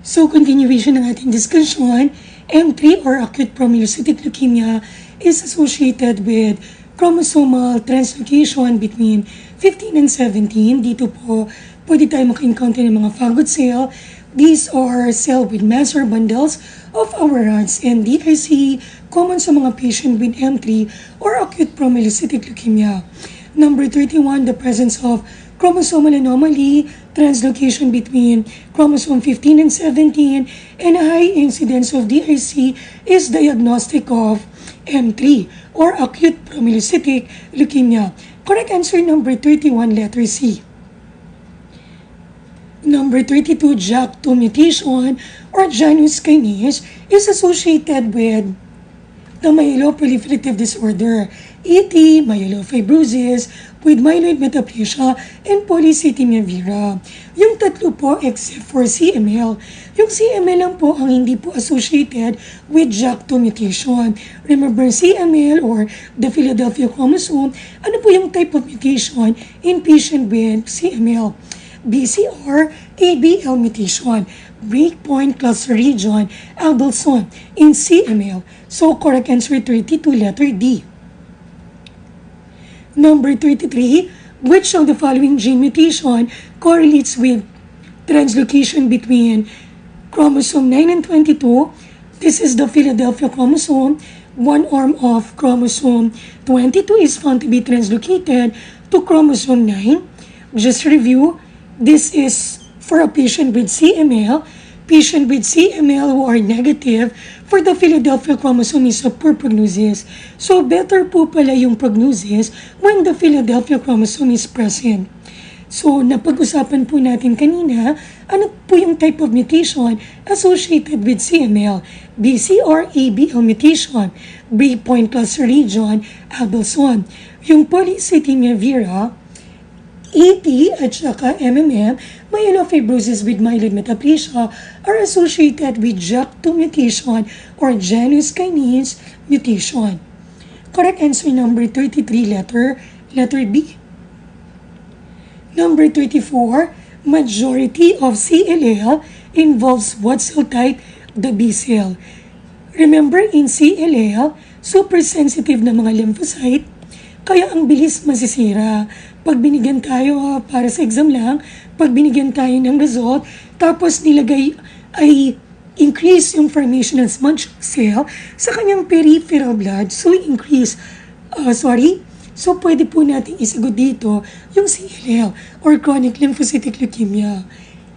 So, continuation ng ating discussion, M3 or acute promyelocytic leukemia is associated with chromosomal translocation between 15 and 17. Dito po, pwede tayo maka-encounter ng mga phagoid cell. These are cells with master bundles of our rods and DIC common sa mga patient with M3 or acute promyelocytic leukemia. Number 31, the presence of chromosomal anomaly, translocation between chromosome 15 and 17, and a high incidence of DIC is diagnostic of M3 or acute promyelocytic leukemia. Correct answer number 31, letter C. Number 32, JAK2 mutation or Janus kinase is associated with the myeloproliferative disorder, ET, myelofibrosis, with myeloid metaplasia, and polycythemia vera. Yung tatlo po except for CML. Yung CML lang po ang hindi po associated with JAK2 mutation. Remember, CML or the Philadelphia chromosome, ano po yung type of mutation in patient with CML? BCR, ABL mutation, breakpoint cluster region, Abelson in CML. So, correct answer 32, letter D. Number 33, which of the following gene mutation correlates with translocation between chromosome 9 and 22? This is the Philadelphia chromosome. One arm of chromosome 22 is found to be translocated to chromosome 9. Just review, this is for a patient with CML. Patient with CML who are negative for the Philadelphia chromosome is a poor prognosis. So, better po pala yung prognosis when the Philadelphia chromosome is present. So, napag-usapan po natin kanina, ano po yung type of mutation associated with CML? BCR-ABL mutation, breakpoint cluster region, Abelson. Yung polycythemia vera, ET at saka MMM, myelofibrosis with myeloid metaplasia are associated with JAK2 mutation or Janus kinase mutation. Correct answer number 33, letter B. Number 34, majority of CLL involves what cell type? The B cell. Remember, in CLL, super sensitive na mga lymphocyte, kaya ang bilis masisira. Pag binigyan tayo, para sa exam lang, pag binigyan tayo ng result, tapos nilagay ay increase yung formation ng smudge cell sa kanyang peripheral blood, so so pwede po natin isagot dito yung CLL or chronic lymphocytic leukemia.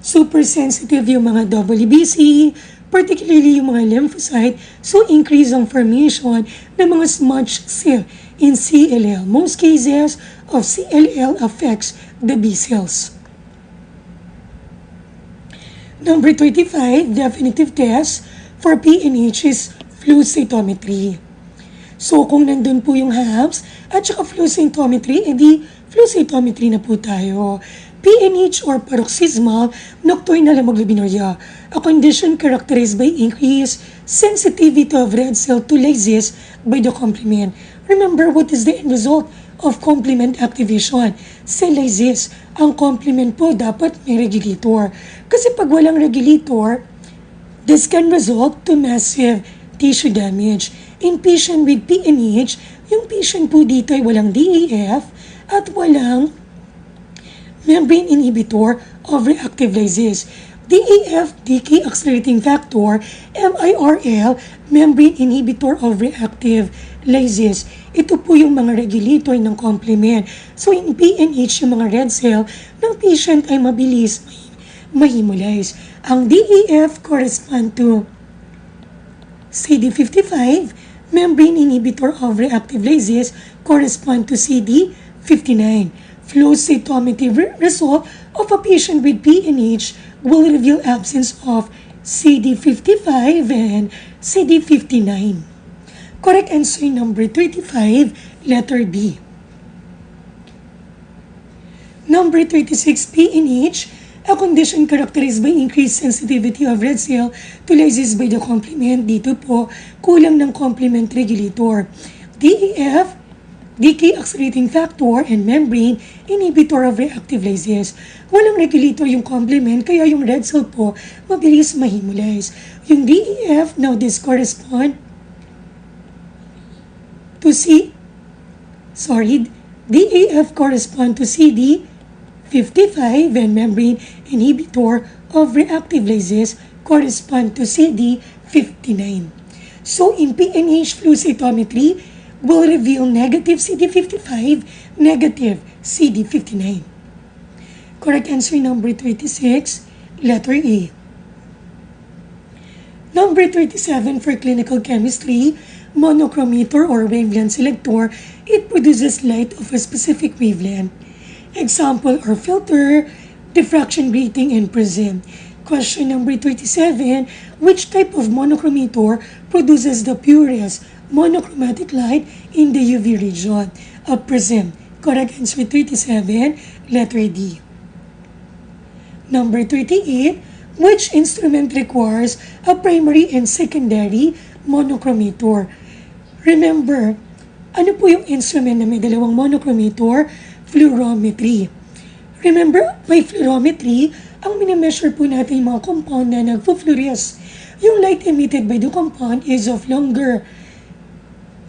Super sensitive yung mga WBC, particularly yung mga lymphocyte, so increase ang formation ng mga smudge cell in CLL. Most cases of CLL affects the B cells. Number 35, definitive test for PNH is flow cytometry. So, kung nandun po yung HAPS at saka flow cytometry, edi flow cytometry na po tayo. PNH or paroxysmal nocturnal hemoglobinuria, a condition characterized by increased sensitivity of red cell to lysis by the complement. Remember, what is the end result of complement activation? Cell lysis. Ang complement po dapat may regulator. Kasi pag walang regulator, this can result to massive tissue damage. In patient with PNH, yung patient po dito ay walang DEF at walang membrane inhibitor of reactive lysis. DEF, decay accelerating factor, MIRL, membrane inhibitor of reactive lysis. Ito po yung mga regulator ng complement. So, in PNH, yung mga red cell ng patient ay mabilis ma-hemolyze. Ang DEF correspond to CD55, membrane inhibitor of reactive lysis correspond to CD59. Flow cytometry result of a patient with PNH will reveal absence of CD55 and CD59. Correct answer number 35, letter B. Number 36, PNH, a condition characterized by increased sensitivity of red cell to lysis by the complement. Dito po, kulang ng complement regulator. DEF, decay accelerating factor, and membrane inhibitor of reactive lysis. Walang regulator yung complement, kaya yung red cell po mabilis ma-hemolyze. Yung DEF, now this correspond to DAF correspond to CD55, and membrane inhibitor of reactive lysis correspond to CD59. So in PNH flow cytometry, will reveal negative CD55, negative CD59. Correct answer number 36, letter A. Number 37 for clinical chemistry, monochromator or wavelength selector, it produces light of a specific wavelength. Example or filter, diffraction grating, and prism. Question number 37, which type of monochromator produces the purest monochromatic light in the UV region? A prism. Correct answer 37, letter D. Number 38, which instrument requires a primary and secondary monochromator? Remember, ano po yung instrument na may dalawang monochromator? Fluorometry. Remember, by fluorometry, ang minimeasure po natin yung mga compound na nagpo-fluoresce. Yung light emitted by the compound is of longer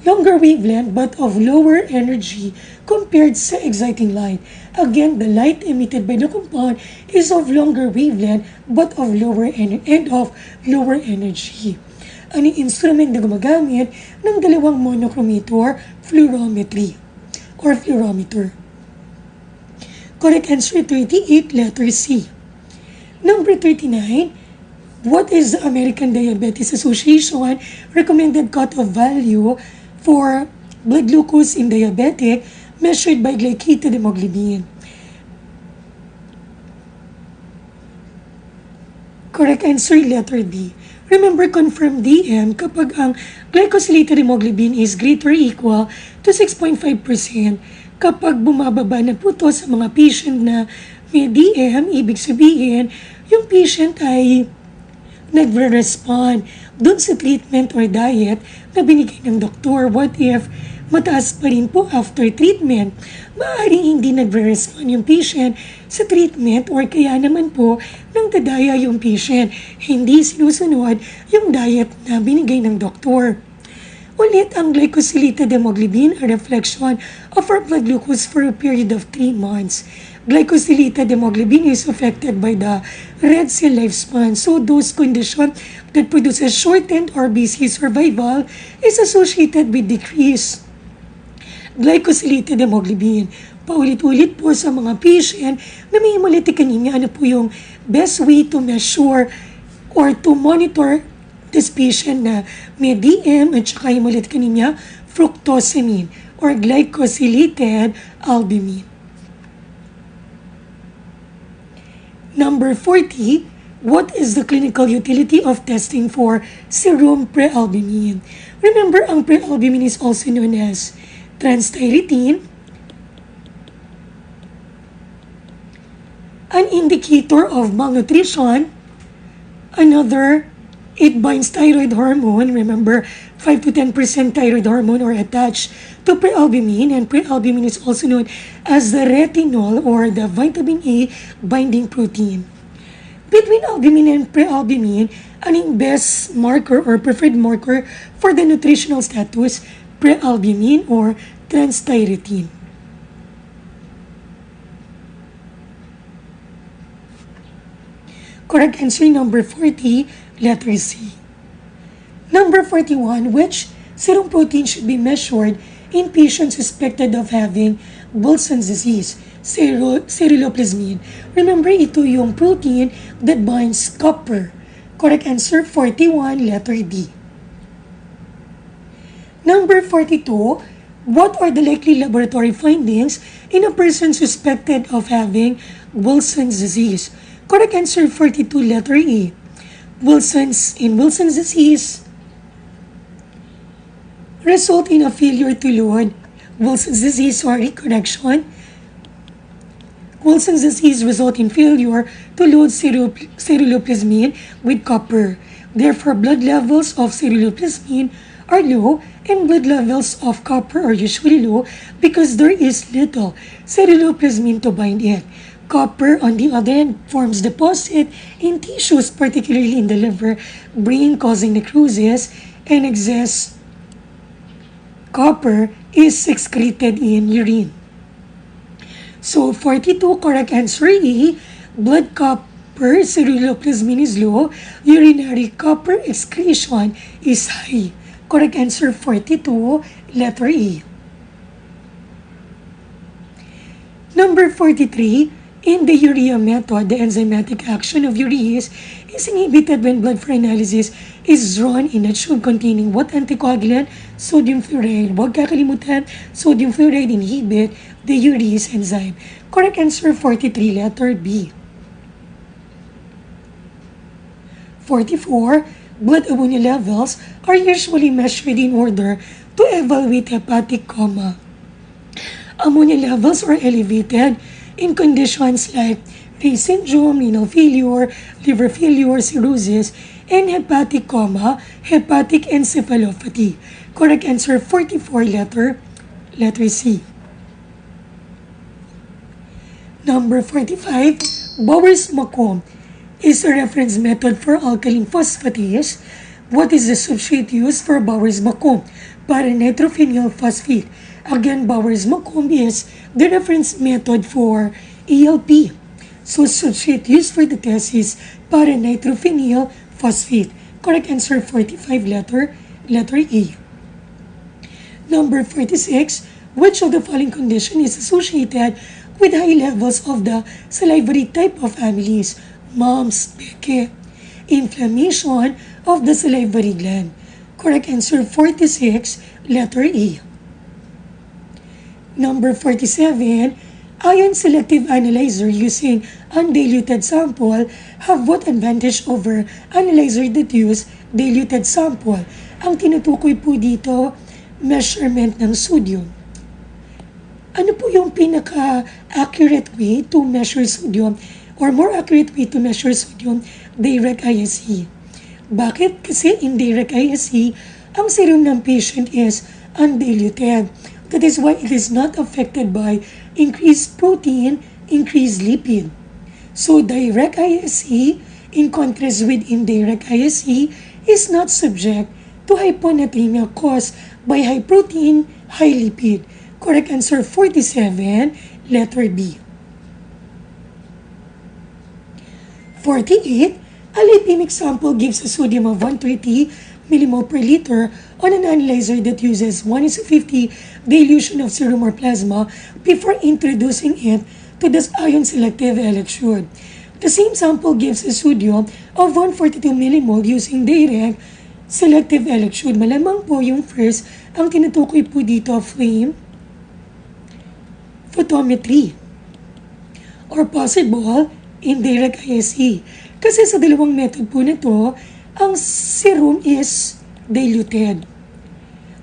wavelength but of lower energy compared sa exciting light. Again, the light emitted by the compound is of longer wavelength but of lower energy. Ano yung instrument na gumagamit ng dalawang monochromator? Fluorometry or fluorometer. Correct answer 38, letter C. Number 39, what is the American Diabetes Association recommended cutoff value for blood glucose in diabetic measured by glycated hemoglobin? Correct answer, letter B. Remember, confirm DM kapag ang glycosylated hemoglobin is greater or equal to 6.5%. Kapag bumababa na po to sa mga patient na may DM, ibig sabihin, yung patient ay nagre-respond dun sa treatment or diet na binigay ng doktor. What if mataas pa rin po after treatment? Maaaring hindi nagre-respond yung patient sa treatment or kaya naman po nang dadaya yung patient. Hindi sinusunod yung diet na binigay ng doktor. Ulit, ang glycosylated hemoglobin, a reflection of our blood glucose for a period of 3 months. Glycosylated hemoglobin is affected by the red cell lifespan. So those conditions that produces shortened RBC survival is associated with decreased glycosylated hemoglobin. Paulit-ulit po sa mga patient na may hemolytic anemia, ano po yung best way to measure or to monitor this patient na may DM at saka hemolytic anemia? Fructosamine or glycosylated albumin. Number 40, what is the clinical utility of testing for serum prealbumin? Remember, ang prealbumin is also known as transthyretin, an indicator of malnutrition. Another, it binds thyroid hormone. Remember, 5 to 10% thyroid hormone are attached to prealbumin, and prealbumin is also known as the retinol or the vitamin A binding protein. Between albumin and prealbumin, anong best marker or preferred marker for the nutritional status? Prealbumin or transthyretin. Correct answer number 40, letter C. Number 41, which serum protein should be measured in patients suspected of having Wilson's disease? Ceruloplasmin. Remember, ito yung protein that binds copper. Correct answer 41, letter D. Number 42, what are the likely laboratory findings in a person suspected of having Wilson's disease? Correct answer 42, letter E. Wilson's disease result in a failure to load. Wilson's disease result in failure to load ceruloplasmin with copper. Therefore, blood levels of ceruloplasmin are low and blood levels of copper are usually low because there is little ceruloplasmin to bind it. Copper, on the other hand, forms deposit in tissues, particularly in the liver, brain, causing necrosis, and excess copper is excreted in urine. So 42, correct answer E, blood copper ceruloplasmin is low, urinary copper excretion is high. Correct answer 42, letter E. Number 43, in the urea method, the enzymatic action of urease is inhibited when blood for analysis is drawn in a tube containing what anticoagulant? Sodium fluoride. Huwag kakalimutan, sodium fluoride inhibit the urease enzyme. Correct answer 43, letter B. 44, blood ammonia levels are usually measured in order to evaluate hepatic coma. Ammonia levels are elevated in conditions like Raynaud syndrome, renal failure, liver failure, cirrhosis, and hepatic coma, hepatic encephalopathy. Correct answer 44, letter C. Number 45, Bowers-Macomb is a reference method for alkaline phosphatase. What is the substrate used for Bowers-Macomb? Para-nitrophenyl phosphate. Again, Bowers-Macomb is the reference method for ELP. So, substrate used for the test is para-nitrophenyl phosphate. Correct answer 45, letter E. Number 46, which of the following condition is associated with high levels of the salivary type of families? Mumps, Becky. Inflammation of the salivary gland. Correct answer 46, letter E. Number 47, ion selective analyzer using undiluted sample have what advantage over analyzer that use diluted sample? Ang tinutukoy po dito, measurement ng sodium. Ano po yung pinaka-accurate way to measure sodium or more accurate way to measure sodium? Direct ISE. Bakit? Kasi in direct ISE, ang serum ng patient is undiluted. That is why it is not affected by increased protein, increased lipid. So direct ISE, in contrast with indirect ISE, is not subject to hyponatremia caused by high protein, high lipid. Correct answer 47, letter B. 48, a lipemic sample gives a sodium of 130 millimole per liter on an analyzer that uses 1:50 dilution of serum or plasma before introducing it to the ion selective electrode. The same sample gives a sodium of 142 millimole using direct selective electrode. Malamang po yung first, ang tinutukoy po dito flame photometry or possible indirect ISE. Kasi sa dalawang method po na to, ang serum is diluted.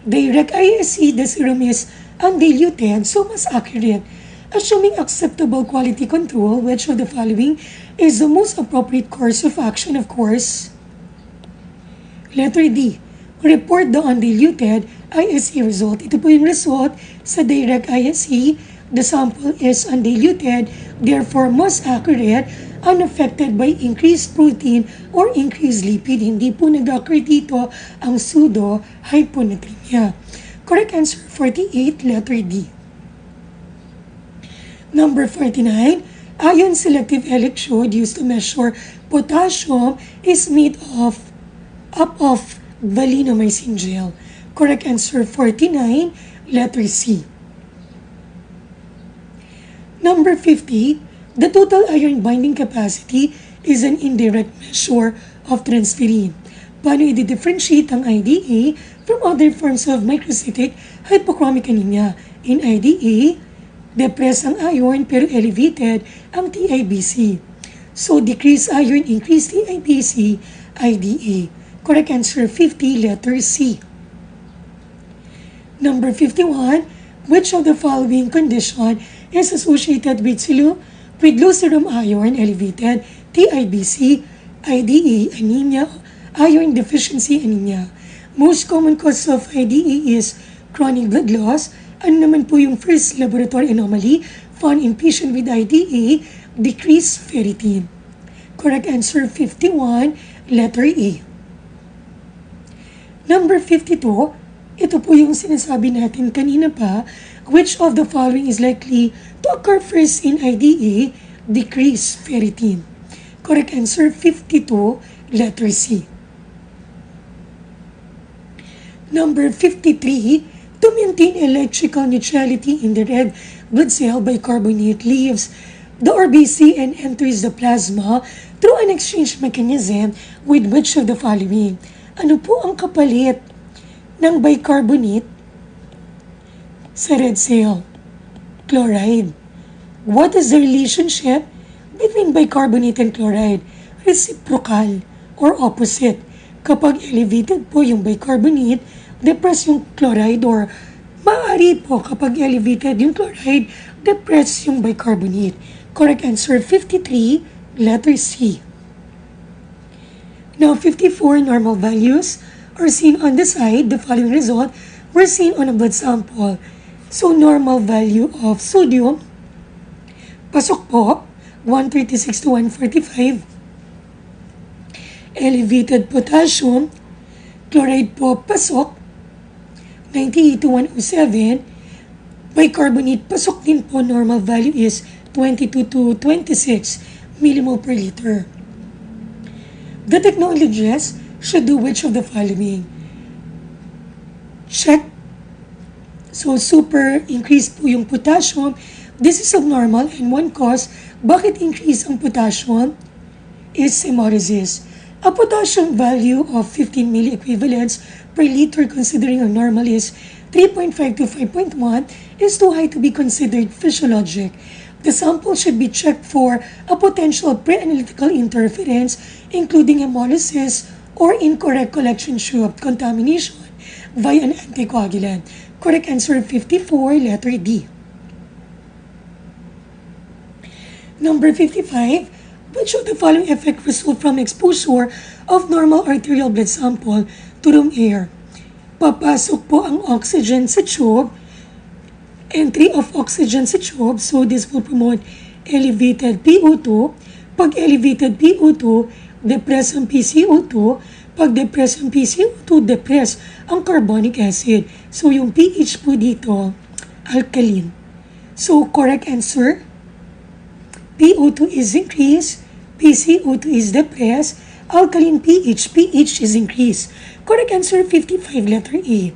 Direct ISE, the serum is undiluted, so mas accurate. Assuming acceptable quality control, which of the following is the most appropriate course of action? Of course, letter D, report the undiluted ISE result. Ito po yung result sa direct ISE. The sample is undiluted, therefore most accurate, unaffected by increased protein or increased lipid. Hindi po nag-occur dito ang pseudo-hyponatremia. Correct answer 48, letter D. Number 49, ion selective electrode used to measure potassium is made up of valinomycin gel. Correct answer 49, letter C. Number 50, the total iron binding capacity is an indirect measure of transferrin. Paano i-differentiate ang IDA from other forms of microcytic hypochromic anemia? In IDA, depressed ang iron pero elevated ang TIBC. So, decreased iron, increased TIBC, IDA. Correct answer 50, letter C. Number 51, which of the following condition is associated with low serum iron, elevated TIBC, IDA, anemia, iron deficiency anemia? Most common cause of IDE is chronic blood loss. Ano naman po yung first laboratory anomaly found in patient with IDE? Decreased ferritin. Correct answer 51, letter E. Number 52, ito po yung sinasabi natin kanina pa, which of the following is likely to occur first in IDE? Decreased ferritin. Correct answer 52, letter C. Number 53, to maintain electrical neutrality in the red blood cell, bicarbonate leaves the RBC and enters the plasma through an exchange mechanism with which of the following? Ano po ang kapalit ng bicarbonate sa red cell? Chloride. What is the relationship between bicarbonate and chloride? Reciprocal or opposite. Kapag elevated po yung bicarbonate, depress yung chloride, or maaari po kapag elevated yung chloride, depress yung bicarbonate. Correct answer 53, letter C. Now 54, normal values are seen on the side. The following result were seen on a blood sample. So normal value of sodium, pasok po, 136 to 145. Elevated potassium, chloride po pasok, 98 to 107. Bicarbonate pasok din po, normal value is 22 to 26 millimole per liter. The technologists should do which of the following? Check. So super increase po yung potassium. This is abnormal, and one cause bakit increase ang potassium is hemolysis. A potassium value of 15 milliequivalents per liter considering a normal is 3.5 to 5.1 is too high to be considered physiologic. The sample should be checked for a potential pre-analytical interference, including hemolysis or incorrect collection tube contamination via an anticoagulant. Correct answer 54, letter D. Number 55, which of the following effect result from exposure of normal arterial blood sample to room air? Papasok po ang oxygen sa tube, entry of oxygen sa tube, so this will promote elevated PO2. Pag elevated PO2, depress ang PCO2. Pag depress ang PCO2, depress ang carbonic acid. So yung pH po dito, alkaline. So correct answer, PO2 is increased, PCO2 is depressed, alkaline pH is increased. Correct answer 55, letter A.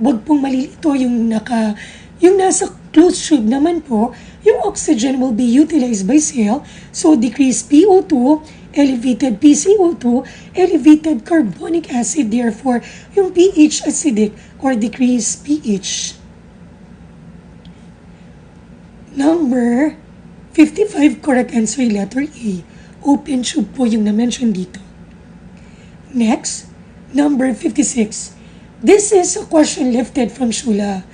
Huwag pong malilito yung nasa closed tube naman po, yung oxygen will be utilized by cell, so decreased PO2, elevated PCO2, elevated carbonic acid, therefore yung pH acidic or decreased pH. Number 55, correct answer, letter A. Open tube po yung na-mention dito. Next, number 56. This is a question lifted from Shula.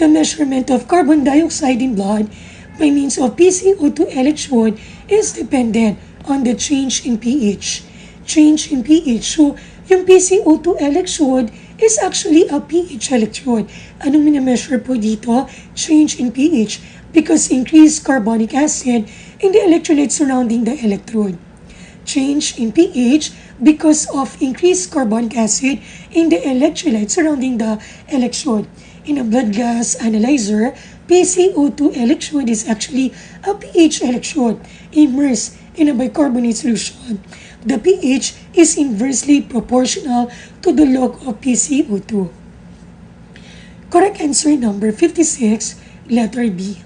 The measurement of carbon dioxide in blood by means of PCO2 electrode is dependent on the change in pH. Change in pH. So, yung PCO2 electrode is actually a pH electrode. Anong mina-measure po dito? Change in pH. Because increased carbonic acid in the electrolyte surrounding the electrode. Change in pH because of increased carbonic acid in the electrolyte surrounding the electrode. In a blood gas analyzer, PCO2 electrode is actually a pH electrode immersed in a bicarbonate solution. The pH is inversely proportional to the log of PCO2. Correct answer number 56, letter B.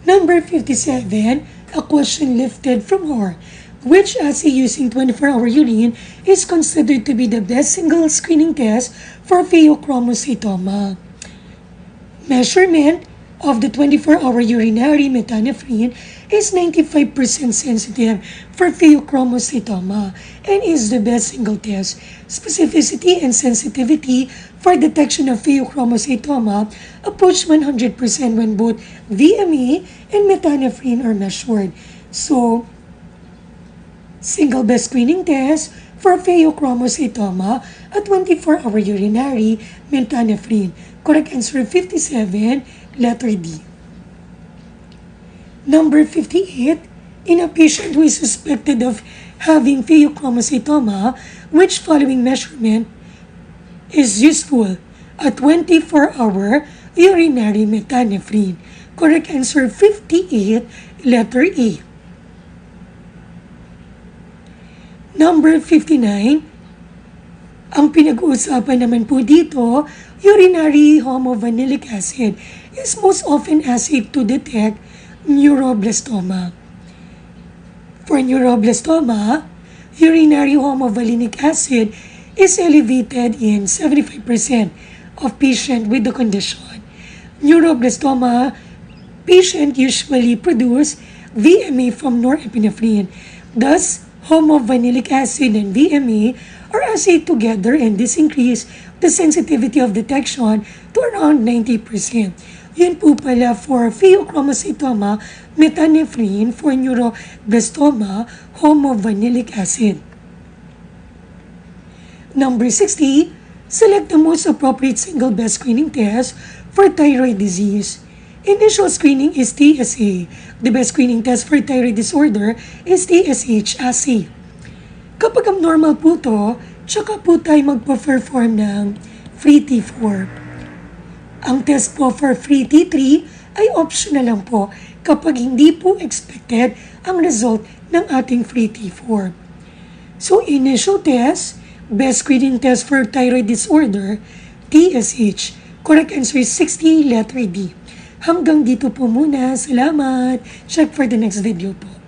Number 57, a question lifted from her. Which assay using 24-hour urine is considered to be the best single screening test for pheochromocytoma? Measurement of the 24-hour urinary metanephrine is 95% sensitive for pheochromocytoma and is the best single test. Specificity and sensitivity for detection of pheochromocytoma approach 100% when both VME and metanephrine are measured. So, single best screening test for pheochromocytoma at 24-hour urinary methanephrin. Correct answer 57, letter D. Number 58, in a patient who is suspected of having pheochromocytoma, which following measurement is useful? A 24-hour urinary methanephrin. Correct answer 58, letter E. Number 59, ang pinag-uusapan naman po dito, urinary homovanillic acid is most often assayed to detect neuroblastoma. For neuroblastoma, urinary homovalinic acid is elevated in 75% of patients with the condition. Neuroblastoma patients usually produce VMA from norepinephrine. Thus, homovanillic acid and VMA are assayed together, and this increase the sensitivity of detection to around 90%. Yun po pala for pheochromocytoma, methanephrin; for neuroblastoma, homovanillic acid. Number 60, select the most appropriate single best screening test for thyroid disease. Initial screening is TSA. The best screening test for thyroid disorder is TSH assay. Kapag abnormal po to, tsaka po tayo magpa-perform ng free T4. Ang test po for free T3 ay optional lang po kapag hindi po expected ang result ng ating free T4. So, initial test, best screening test for thyroid disorder, TSH. Correct answer is 60, letter D. Hanggang dito po muna. Salamat. Check for the next video po.